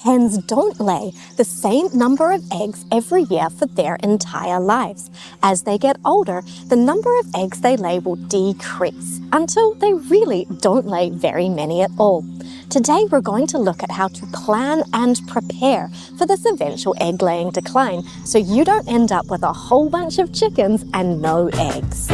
hens don't lay the same number of eggs every year for their entire lives. As they get older, the number of eggs they lay will decrease until they really don't lay very many at all. Today we're going to look at how to plan and prepare for this eventual egg-laying decline so you don't end up with a whole bunch of chickens and no eggs.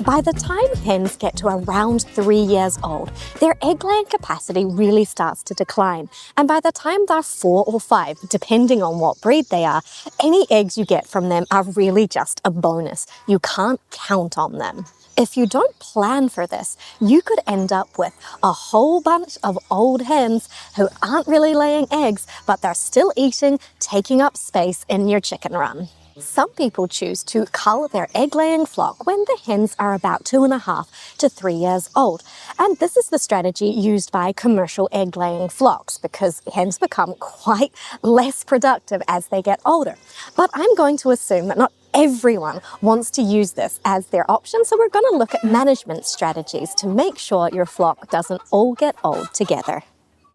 By the time hens get to around 3 years old, their egg-laying capacity really starts to decline. And by the time they're 4 or 5, depending on what breed they are, any eggs you get from them are really just a bonus. You can't count on them. If you don't plan for this, you could end up with a whole bunch of old hens who aren't really laying eggs, but they're still eating, taking up space in your chicken run. Some people choose to cull their egg-laying flock when the hens are about 2.5 to 3 years old. And this is the strategy used by commercial egg-laying flocks because hens become quite less productive as they get older. But I'm going to assume that not everyone wants to use this as their option, so we're going to look at management strategies to make sure your flock doesn't all get old together.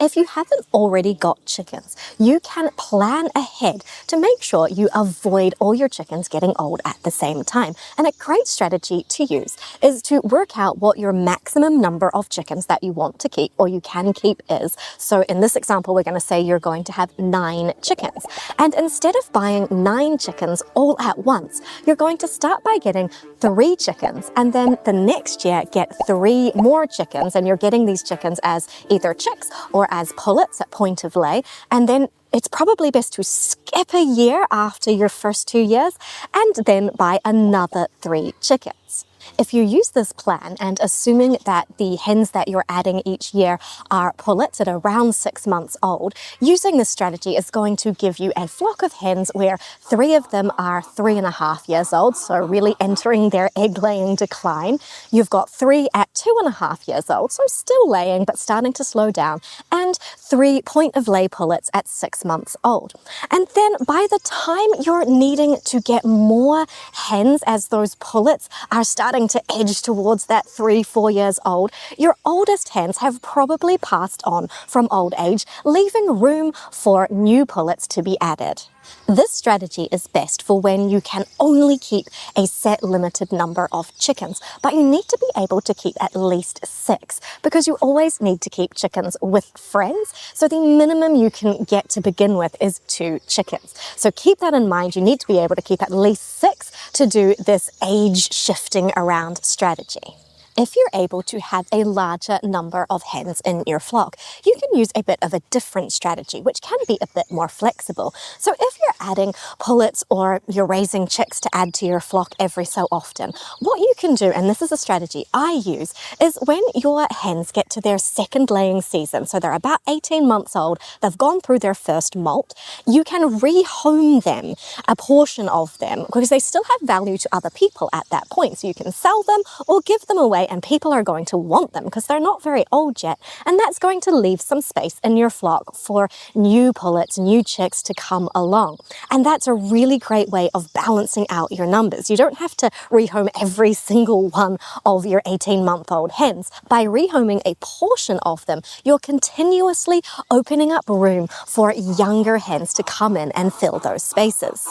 If you haven't already got chickens, you can plan ahead to make sure you avoid all your chickens getting old at the same time. And a great strategy to use is to work out what your maximum number of chickens that you want to keep or you can keep is. So in this example, we're going to say you're going to have 9 chickens. And instead of buying 9 chickens all at once, you're going to start by getting 3 chickens and then the next year get 3 more chickens, and you're getting these chickens as either chicks or as pullets at point of lay, and then it's probably best to skip a year after your first 2 years and then buy another 3 chickens. If you use this plan, and assuming that the hens that you're adding each year are pullets at around 6 months old, using this strategy is going to give you a flock of hens where 3 of them are 3.5 years old, so really entering their egg-laying decline. You've got 3 at 2.5 years old, so still laying but starting to slow down, and 3 point-of-lay pullets at 6 months old. And then by the time you're needing to get more hens as those pullets are starting to edge towards that 3-4 years old, your oldest hens have probably passed on from old age, leaving room for new pullets to be added. This strategy is best for when you can only keep a set limited number of chickens, but you need to be able to keep at least 6 because you always need to keep chickens with friends. So the minimum you can get to begin with is 2 chickens. So keep that in mind. You need to be able to keep at least 6 to do this age shifting around strategy. If you're able to have a larger number of hens in your flock, you can use a bit of a different strategy, which can be a bit more flexible. So if you're adding pullets or you're raising chicks to add to your flock every so often, what you can do, and this is a strategy I use, is when your hens get to their second laying season, so they're about 18 months old, they've gone through their first molt, you can rehome them, a portion of them, because they still have value to other people at that point. So you can sell them or give them away, and people are going to want them because they're not very old yet, and that's going to leave some space in your flock for new pullets, new chicks to come along. And that's a really great way of balancing out your numbers. You don't have to rehome every single one of your 18-month-old hens. By rehoming a portion of them, you're continuously opening up room for younger hens to come in and fill those spaces.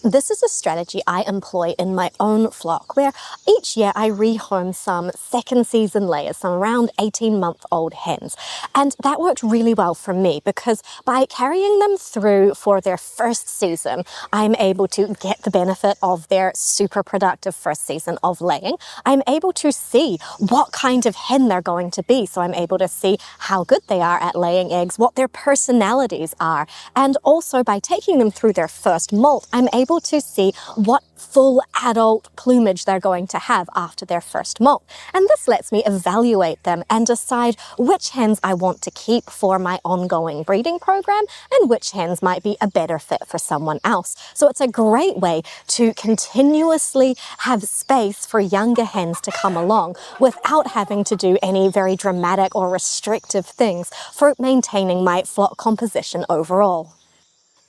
This is a strategy I employ in my own flock, where each year I rehome some second season layers, some around 18-month-old hens. And that worked really well for me because by carrying them through for their first season, I'm able to get the benefit of their super productive first season of laying. I'm able to see what kind of hen they're going to be. So I'm able to see how good they are at laying eggs, what their personalities are. And also by taking them through their first molt, I'm able to see what full adult plumage they're going to have after their first molt. And this lets me evaluate them and decide which hens I want to keep for my ongoing breeding program and which hens might be a better fit for someone else. So it's a great way to continuously have space for younger hens to come along without having to do any very dramatic or restrictive things for maintaining my flock composition overall.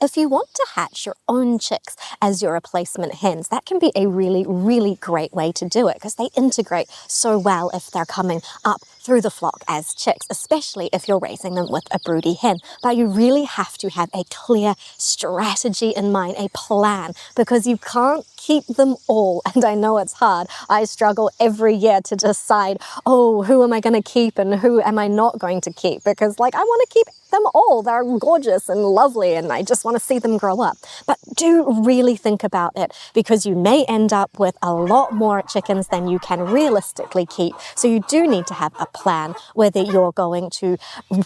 If you want to hatch your own chicks as your replacement hens, that can be a really, really great way to do it because they integrate so well if they're coming up through the flock as chicks, especially if you're raising them with a broody hen. But you really have to have a clear strategy in mind, a plan, because you can't keep them all. And I know it's hard. I struggle every year to decide, oh, who am I going to keep and who am I not going to keep? Because I want to keep them all. They're gorgeous and lovely and I just want to see them grow up. But do really think about it because you may end up with a lot more chickens than you can realistically keep. So you do need to have a plan whether you're going to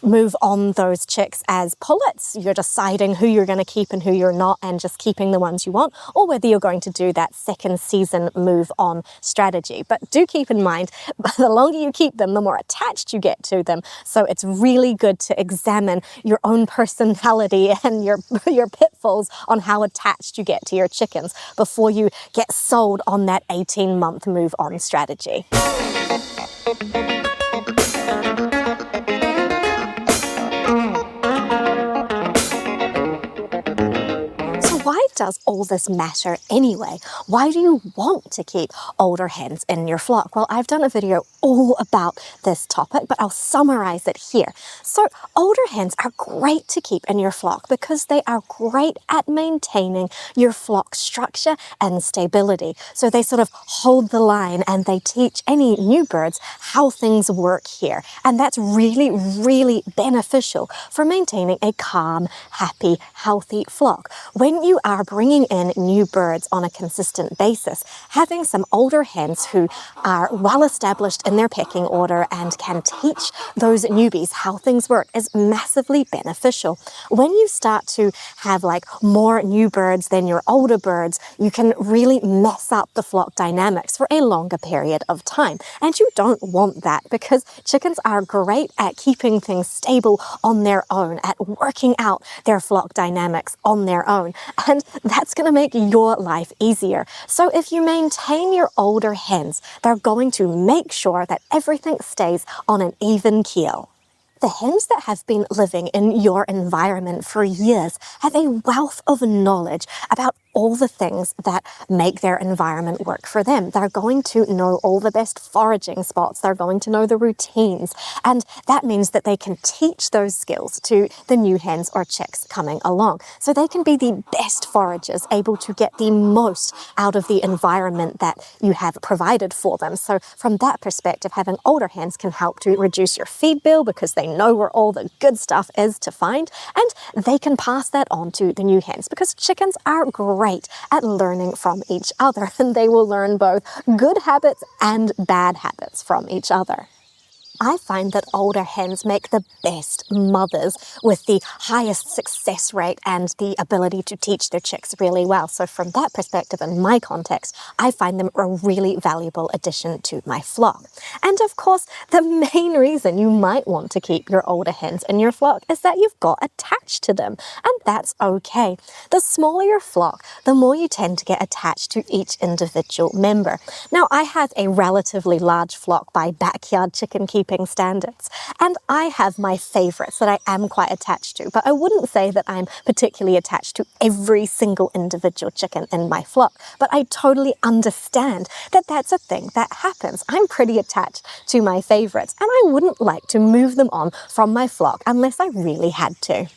move on those chicks as pullets, you're deciding who you're going to keep and who you're not and just keeping the ones you want, or whether you're going to do that second season move on strategy. But do keep in mind, the longer you keep them, the more attached you get to them. So it's really good to examine your own personality and your pitfalls on how attached you get to your chickens before you get sold on that 18-month move on strategy. Why does all this matter anyway? Why do you want to keep older hens in your flock? Well, I've done a video all about this topic, but I'll summarize it here. So older hens are great to keep in your flock because they are great at maintaining your flock structure and stability. So they sort of hold the line and they teach any new birds how things work here. And that's really, really beneficial for maintaining a calm, happy, healthy flock. When you are bringing in new birds on a consistent basis, having some older hens who are well established in their pecking order and can teach those newbies how things work is massively beneficial. When you start to have more new birds than your older birds, you can really mess up the flock dynamics for a longer period of time. And you don't want that because chickens are great at keeping things stable on their own, at working out their flock dynamics on their own. And that's going to make your life easier. So if you maintain your older hens, they're going to make sure that everything stays on an even keel. The hens that have been living in your environment for years have a wealth of knowledge about all the things that make their environment work for them. They're going to know all the best foraging spots. They're going to know the routines. And that means that they can teach those skills to the new hens or chicks coming along. So they can be the best foragers, able to get the most out of the environment that you have provided for them. So from that perspective, having older hens can help to reduce your feed bill because they know where all the good stuff is to find. And they can pass that on to the new hens because chickens are great at learning from each other, and they will learn both good habits and bad habits from each other. I find that older hens make the best mothers with the highest success rate and the ability to teach their chicks really well. So from that perspective, in my context, I find them a really valuable addition to my flock. And of course, the main reason you might want to keep your older hens in your flock is that you've got attached to them, and that's okay. The smaller your flock, the more you tend to get attached to each individual member. Now, I have a relatively large flock by backyard chicken keeping standards, and I have my favorites that I am quite attached to, but I wouldn't say that I'm particularly attached to every single individual chicken in my flock. But I totally understand that that's a thing that happens. I'm pretty attached to my favorites, and I wouldn't like to move them on from my flock unless I really had to.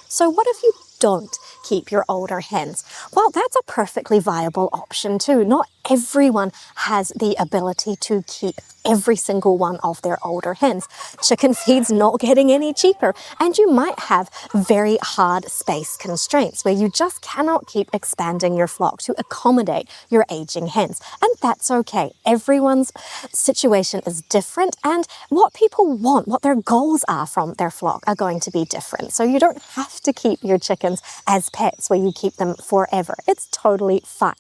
So what if you don't keep your older hens? Well, that's a perfectly viable option too. Not everyone has the ability to keep every single one of their older hens. Chicken feed's not getting any cheaper, and you might have very hard space constraints where you just cannot keep expanding your flock to accommodate your aging hens. And that's okay. Everyone's situation is different, and what people want, what their goals are from their flock are going to be different. So you don't have to keep your chickens as pets where you keep them forever. It's totally fine.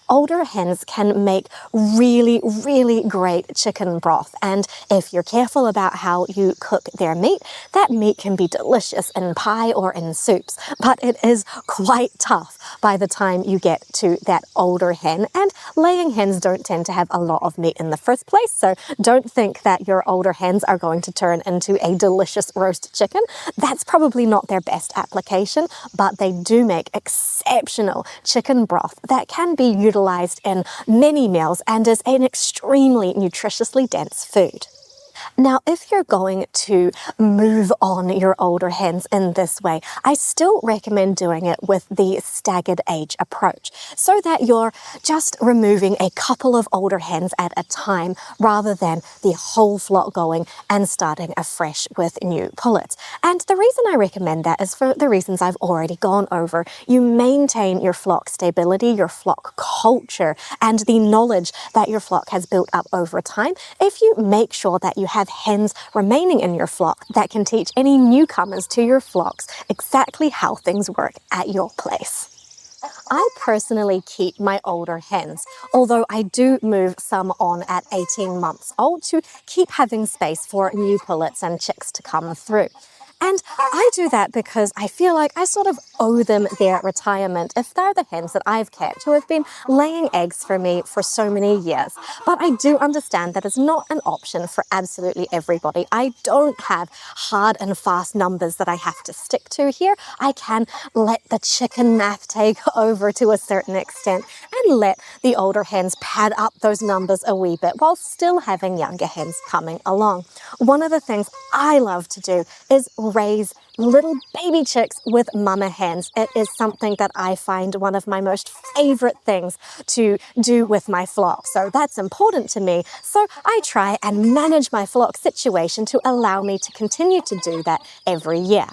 Older hens can make really, really great chicken broth, and if you're careful about how you cook their meat, that meat can be delicious in pie or in soups, but it is quite tough by the time you get to that older hen, and laying hens don't tend to have a lot of meat in the first place, so don't think that your older hens are going to turn into a delicious roast chicken. That's probably not their best application, but they do make exceptional chicken broth that can be utilized in many meals and is an extremely nutritiously dense food. Now, if you're going to move on your older hens in this way, I still recommend doing it with the staggered age approach, so that you're just removing a couple of older hens at a time rather than the whole flock going and starting afresh with new pullets. And the reason I recommend that is for the reasons I've already gone over. You maintain your flock stability, your flock culture, and the knowledge that your flock has built up over time if you make sure that you have hens remaining in your flock that can teach any newcomers to your flocks exactly how things work at your place. I personally keep my older hens, although I do move some on at 18 months old to keep having space for new pullets and chicks to come through. And I do that because I feel like I sort of owe them their retirement if they're the hens that I've kept who have been laying eggs for me for so many years. But I do understand that it's not an option for absolutely everybody. I don't have hard and fast numbers that I have to stick to here. I can let the chicken math take over to a certain extent and let the older hens pad up those numbers a wee bit while still having younger hens coming along. One of the things I love to do is raise little baby chicks with mama hens. It is something that I find one of my most favorite things to do with my flock. So that's important to me. So I try and manage my flock situation to allow me to continue to do that every year.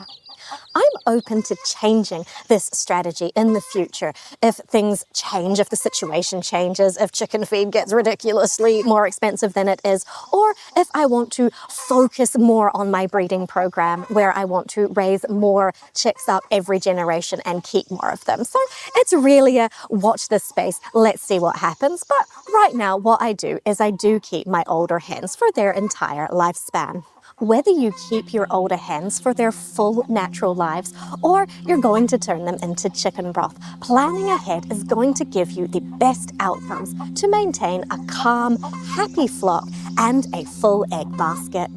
I'm open to changing this strategy in the future if things change, if the situation changes, if chicken feed gets ridiculously more expensive than it is, or if I want to focus more on my breeding program where I want to raise more chicks up every generation and keep more of them. So it's really a watch this space, let's see what happens. But right now what I do is I do keep my older hens for their entire lifespan. Whether you keep your older hens for their full natural lives or you're going to turn them into chicken broth, planning ahead is going to give you the best outcomes to maintain a calm, happy flock and a full egg basket.